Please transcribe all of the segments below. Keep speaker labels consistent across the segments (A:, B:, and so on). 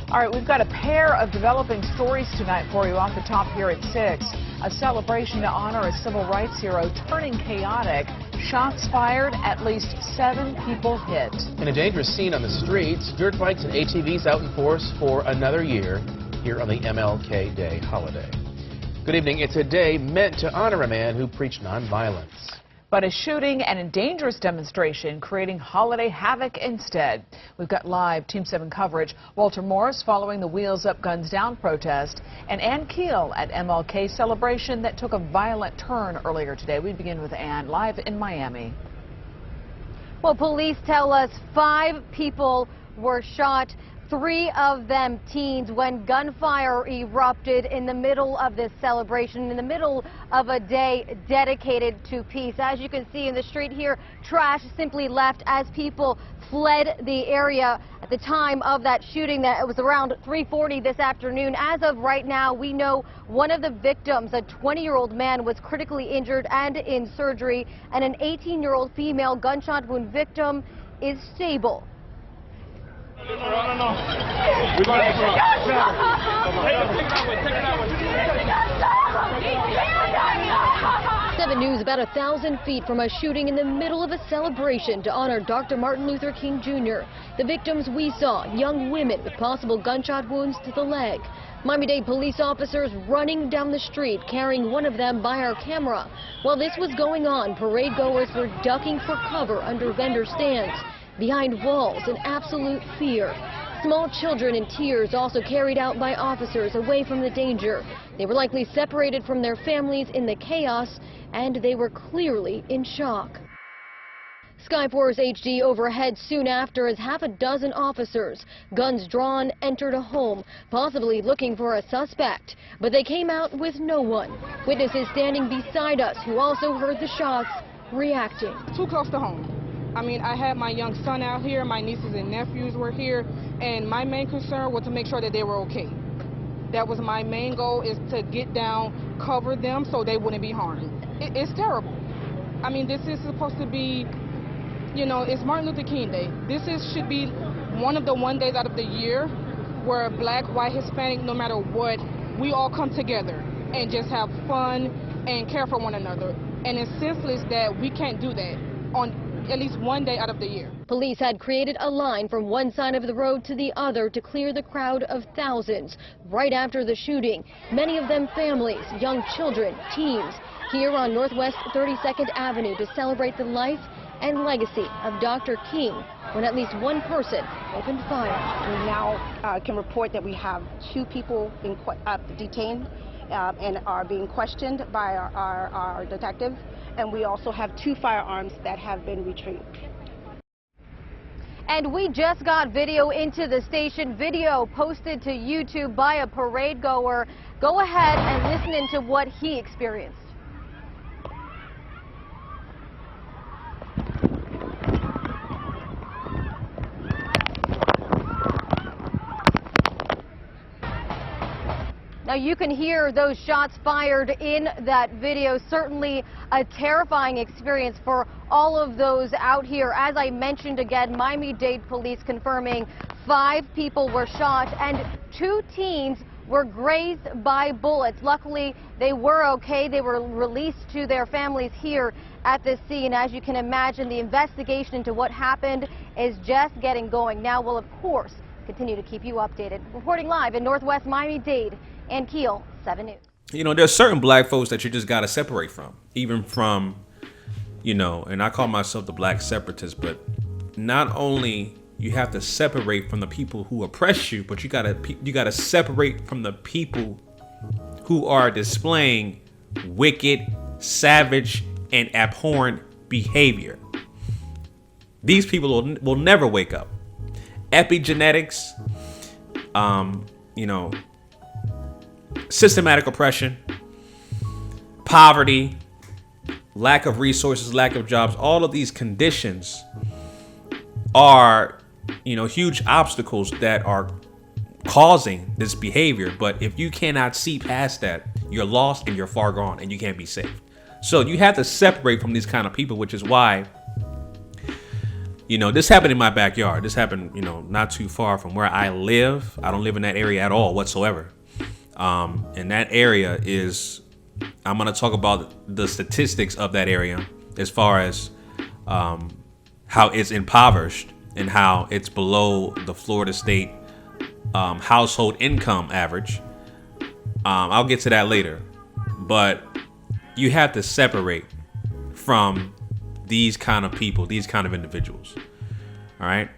A: All right, we've got a pair of developing stories tonight for you off the top here at 6. A celebration to honor a civil rights hero turning chaotic. Shots fired, at least 7 people hit.
B: In a dangerous scene on the streets, dirt bikes and ATVs out in force for another year here on the MLK Day holiday. Good evening. It's a day meant to honor a man who preached nonviolence.
A: But a shooting and a dangerous demonstration creating holiday havoc instead. We've got live Team 7 coverage. Walter Morris following the Wheels Up, Guns Down protest, and Ann Keel at MLK celebration that took a violent turn earlier today. We begin with Ann live in Miami.
C: Well, police tell us 5 people were shot, 3 of them teens, when gunfire erupted in the middle of this celebration, in the middle of a day dedicated to peace. As you can see in the street here, trash simply left as people fled the area at the time of that shooting. That it was around 3:40 this afternoon. As of right now, we know one of the victims, a 20-year-old man, was critically injured and in surgery, and an 18-year-old female gunshot wound victim is stable.
D: No. We're going to
C: Seven News about 1,000 feet from a shooting in the middle of a celebration to honor Dr. Martin Luther King Jr. The victims we saw, young women with possible gunshot wounds to the leg. Miami Dade police officers running down the street, carrying one of them by our camera. While this was going on, parade goers were ducking for cover under vendor stands, behind walls in absolute fear. Small children in tears also carried out by officers away from the danger. They were likely separated from their families in the chaos, and they were clearly in shock. Sky Force HD overhead soon after as half a dozen officers, guns drawn, entered a home, possibly looking for a suspect. But they came out with no one. Witnesses standing beside us who also heard the shots reacting.
E: Too close to home. I mean, I had my young son out here, my nieces and nephews were here, and my main concern was to make sure that they were okay. That was my main goal, is to get down, cover them so they wouldn't be harmed. It's terrible. I mean, this is supposed to be, you know, it's Martin Luther King Day. Should be one of the days out of the year where black, white, Hispanic, no matter what, we all come together and just have fun and care for one another. And it's senseless that we can't do that on at least one day out of the year.
C: Police had created a line from one side of the road to the other to clear the crowd of thousands right after the shooting. Many of them families, young children, teens, here on Northwest 32nd Avenue to celebrate the life and legacy of Dr. King, when at least one person opened fire.
F: We now can report that we have 2 people detained and are being questioned by our detective. And we also have 2 firearms that have been retrieved.
C: And we just got video into the station, video posted to YouTube by a parade goer. Go ahead and listen into what he experienced. Now you can hear those shots fired in that video. Certainly a terrifying experience for all of those out here. As I mentioned again, Miami-Dade police confirming 5 people were shot and 2 teens were grazed by bullets. Luckily, they were okay. They were released to their families here at this scene. As you can imagine, the investigation into what happened is just getting going. Now we'll, of course, continue to keep you updated. Reporting live in Northwest Miami-Dade, Ann Keel, 7 News.
G: You know, there's certain black folks that you just got to separate from, even from, you know, and I call myself the black separatist, but not only you have to separate from the people who oppress you, but you gotta separate from the people who are displaying wicked, savage, and abhorrent behavior. These people will never wake up. Epigenetics, you know, systematic oppression, poverty, lack of resources, lack of jobs, all of these conditions are, you know, huge obstacles that are causing this behavior. But if you cannot see past that, you're lost and you're far gone and you can't be saved. So you have to separate from these kind of people, which is why You know, this happened in my backyard. This happened, you know, not too far from where I live. I don't live in that area at all whatsoever. And that area is, I'm going to talk about the statistics of that area as far as how it's impoverished and how it's below the Florida state household income average. I'll get to that later. But you have to separate from these kind of people, these kind of individuals. All right.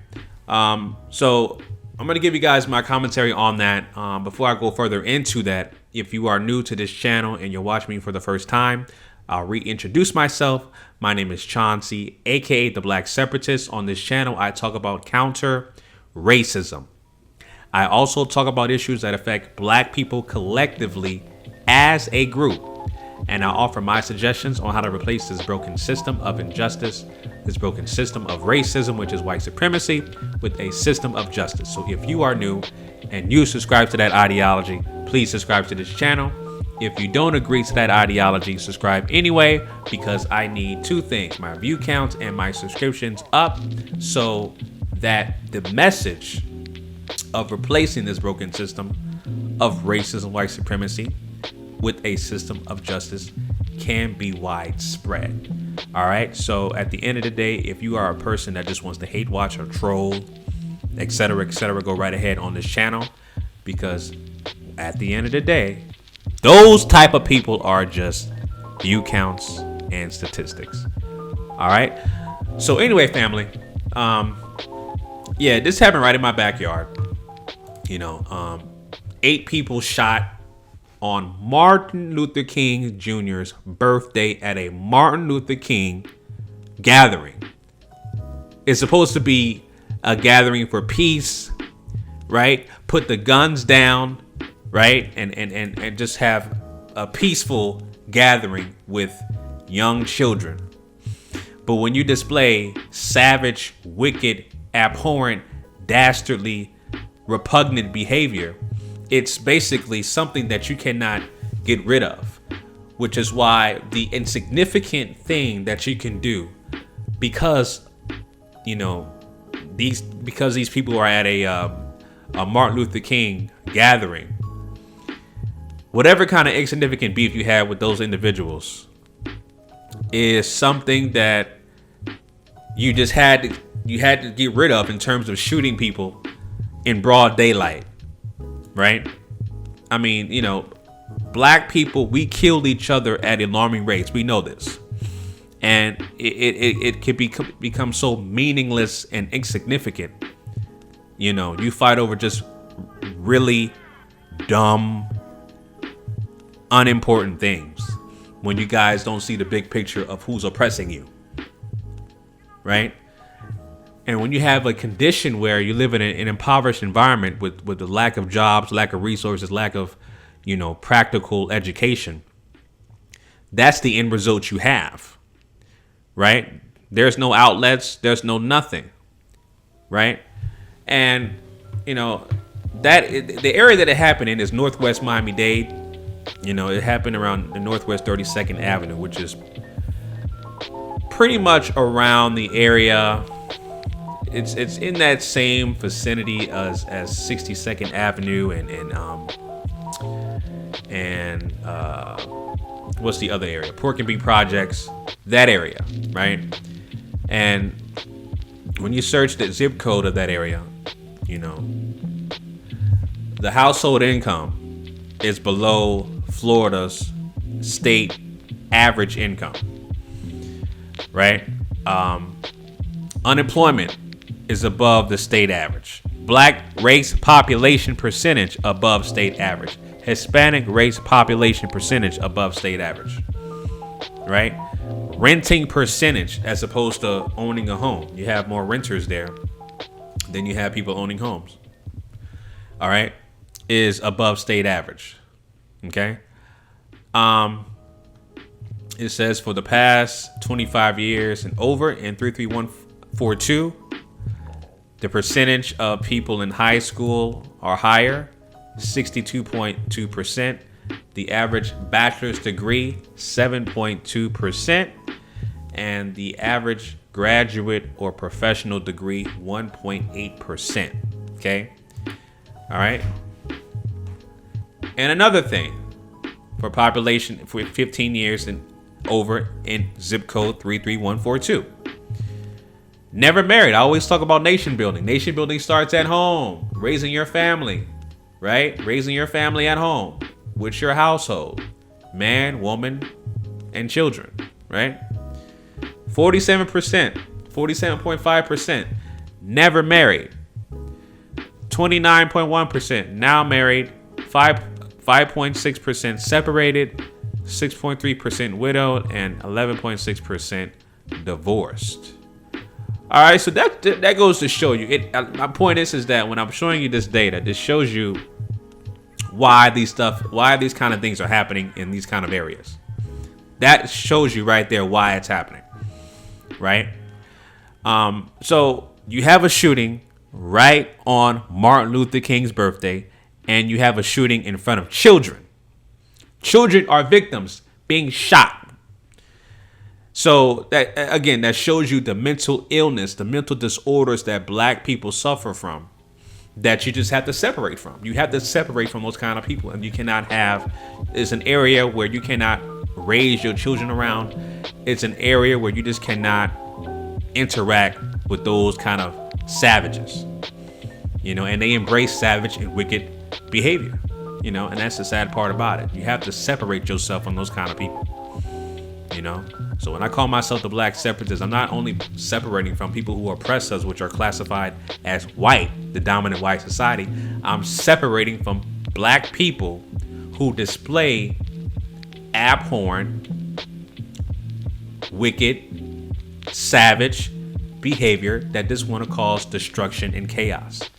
G: So I'm going to give you guys my commentary on that. Before I go further into that, if you are new to this channel and you're watching me for the first time, I'll reintroduce myself. My name is Chauncey, aka the Black Separatist. On this channel, I talk about counter racism. I also talk about issues that affect Black people collectively as a group. And I offer my suggestions on how to replace this broken system of injustice, this broken system of racism, which is white supremacy, with a system of justice. So if you are new and you subscribe to that ideology, please subscribe to this channel. If you don't agree to that ideology, subscribe anyway, because I need two things: my view counts and my subscriptions up, so that the message of replacing this broken system of racism, white supremacy, with a system of justice can be widespread. All right. So at the end of the day, if you are a person that just wants to hate watch or troll, etc., go right ahead on this channel, because at the end of the day, those type of people are just view counts and statistics. All right. So anyway, family, yeah, this happened right in my backyard. You know, 8 people shot on Martin Luther King Jr.'s birthday at a Martin Luther King gathering. It's supposed to be a gathering for peace, right? Put the guns down, right? And just have a peaceful gathering with young children. But when you display savage, wicked, abhorrent, dastardly, repugnant behavior, it's basically something that you cannot get rid of, which is why the insignificant thing that you can do, because, you know, these people are at a Martin Luther King gathering, whatever kind of insignificant beef you have with those individuals is something that you just had to get rid of in terms of shooting people in broad daylight. Right? I mean, you know, Black people, we killed each other at alarming rates. We know this. And it can become so meaningless and insignificant. You know, you fight over just really dumb, unimportant things when you guys don't see the big picture of who's oppressing you. Right? And when you have a condition where you live in an impoverished environment with the lack of jobs, lack of resources, lack of, you know, practical education, that's the end result you have, right? There's no outlets. There's no nothing, right? And, you know, the area that it happened in is Northwest Miami-Dade. You know, it happened around the Northwest 32nd Avenue, which is pretty much around the area. It's in that same vicinity as 62nd Avenue and what's the other area? Pork and Beef Projects, that area, right? And when you search the zip code of that area, you know, the household income is below Florida's state average income, right? Unemployment is above the state average. Black race population percentage above state average. Hispanic race population percentage above state average. Right? Renting percentage as opposed to owning a home. You have more renters there than you have people owning homes. All right? Is above state average. Okay? It says for the past 25 years and over in 33142, the percentage of people in high school are higher, 62.2%. The average bachelor's degree, 7.2%. And the average graduate or professional degree, 1.8%. Okay. All right. And another thing, for population for 15 years and over in zip code 33142. Never married. I always talk about nation building. Nation building starts at home. Raising your family, right? Raising your family at home with your household. Man, woman, and children, right? 47%, 47.5% never married. 29.1% now married. 5.6% separated. 6.3% widowed, and 11.6% divorced. All right, so that goes to show you. My point is that when I'm showing you this data, this shows you why these kind of things are happening in these kind of areas. That shows you right there why it's happening, right? So you have a shooting right on Martin Luther King's birthday, and you have a shooting in front of children. Children are victims being shot. So that, again, that shows you the mental illness, the mental disorders that black people suffer from, that you just have to separate from. You have to separate from those kind of people, and you cannot have, it's an area where you cannot raise your children around. It's an area where you just cannot interact with those kind of savages, and they embrace savage and wicked behavior. And that's the sad part about it. You have to separate yourself from those kind of people. So when I call myself the black separatist, I'm not only separating from people who oppress us, which are classified as white, the dominant white society. I'm separating from black people who display abhorrent, wicked, savage behavior that just want to cause destruction and chaos.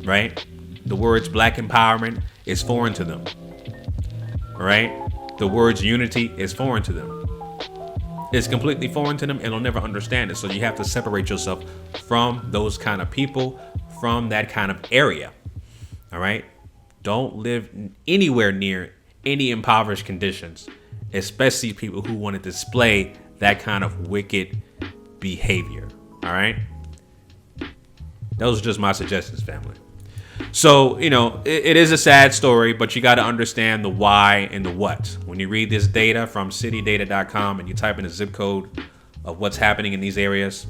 G: Right? The words black empowerment is foreign to them. Right? The words unity is foreign to them. It's completely foreign to them, and they'll never understand it. So you have to separate yourself from those kind of people, from that kind of area. All right? Don't live anywhere near any impoverished conditions, especially people who want to display that kind of wicked behavior. All right? Those are just my suggestions, family. So, it is a sad story, but you got to understand the why and the what. When you read this data from citydata.com and you type in the zip code of what's happening in these areas,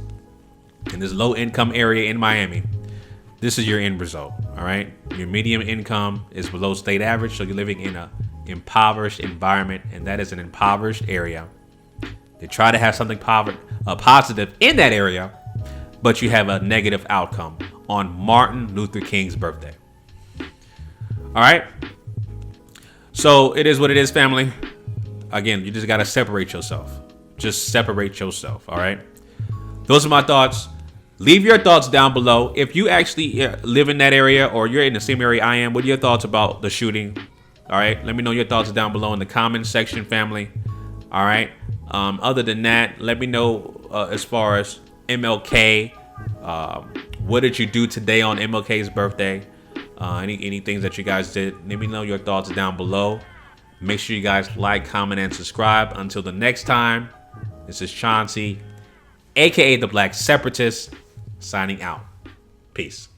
G: in this low income area in Miami, this is your end result. All right. Your median income is below state average. So you're living in an impoverished environment, and that is an impoverished area. They try to have something positive in that area, but you have a negative outcome on Martin Luther King's birthday. All right. So it is what it is, family. Again, you just got to separate yourself. Just separate yourself. All right. Those are my thoughts. Leave your thoughts down below. If you actually live in that area, or you're in the same area I am, what are your thoughts about the shooting? All right. Let me know your thoughts down below in the comment section, family. All right. Other than that, let me know as far as MLK. What did you do today on MLK's birthday? Any things that you guys did? Let me know your thoughts down below. Make sure you guys like, comment, and subscribe. Until the next time, this is Chauncey, aka the Black Separatist, signing out. Peace.